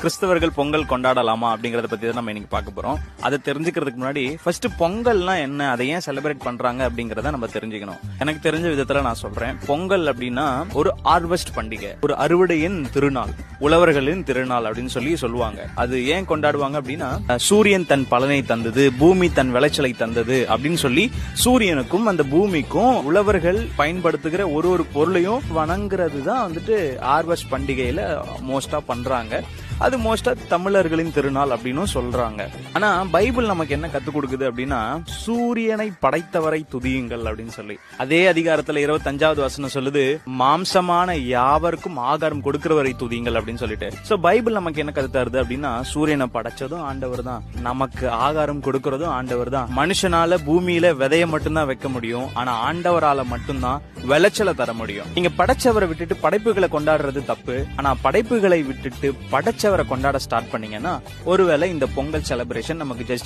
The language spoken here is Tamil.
கிறிஸ்தவர்கள் பொங்கல் கொண்டாடலாமா அப்படிங்கறத பத்தி தான் நம்ம இன்னைக்கு பார்க்க போறோம். அதை தெரிஞ்சுக்கிறதுக்கு முன்னாடி ஃபர்ஸ்ட் பொங்கல்னா என்ன, அதை ஏன் செலிப்ரேட் பண்றாங்க அப்படிங்கறத நம்ம தெரிஞ்சுக்கணும். எனக்கு தெரிஞ்ச விதத்துல நான் சொல்றேன். பொங்கல் அப்படின்னா ஒரு ஹார்வெஸ்ட் பண்டிகை, ஒரு அறுவடையின் திருநாள், உழவர்களின் திருநாள் அப்படின்னு சொல்லுவாங்க. அது ஏன் கொண்டாடுவாங்க அப்படின்னா, சூரியன் தன் பலனை தந்தது, பூமி தன் விளைச்சலை தந்தது அப்படின்னு சொல்லி சூரியனுக்கும் அந்த பூமிக்கும் உழவர்கள் பயன்படுத்துகிற ஒரு பொருளையும் வணங்குறது தான் வந்துட்டு ஹார்வெஸ்ட் பண்டிகையில மோஸ்டா பண்றாங்க. அது மோஸ்டா தமிழர்களின் திருநாள் அப்படின்னு சொல்றாங்க. ஆனா பைபிள் நமக்கு என்ன கத்து கொடுக்குது அப்படின்னா, சூரியனை படைத்தவரை துதியுங்கள் அப்படின்னு சொல்லி. அதே அதிகாரத்துல 25வது வசனம் சொல்லுது, மாம்சமான யாவருக்கும் ஆகாரம் கொடுக்கிறவரை துதியுங்கள் அப்படின்னு சொல்லிட்டு. சோ பைபிள் நமக்கு என்ன கத்து தருது அப்படின்னா, சூரியனை படைச்சதும் ஆண்டவர் தான், நமக்கு ஆகாரம் கொடுக்கறதும் ஆண்டவர் தான். மனுஷனால பூமியில விதைய மட்டும்தான் வைக்க முடியும், ஆனா ஆண்டவரால மட்டும்தான் விளைச்சலை தர முடியும். நீங்க படைச்சவரை விட்டுட்டு படைப்புகளை கொண்டாடுறது தப்பு. ஆனா படைப்புகளை விட்டுட்டு படைச்சவரை கொண்டாட ஸ்டார்ட் பண்ணீங்கன்னா ஒருவேளை இந்த பொங்கல் செலிப்ரேஷன் நமக்கு ஜஸ்ட்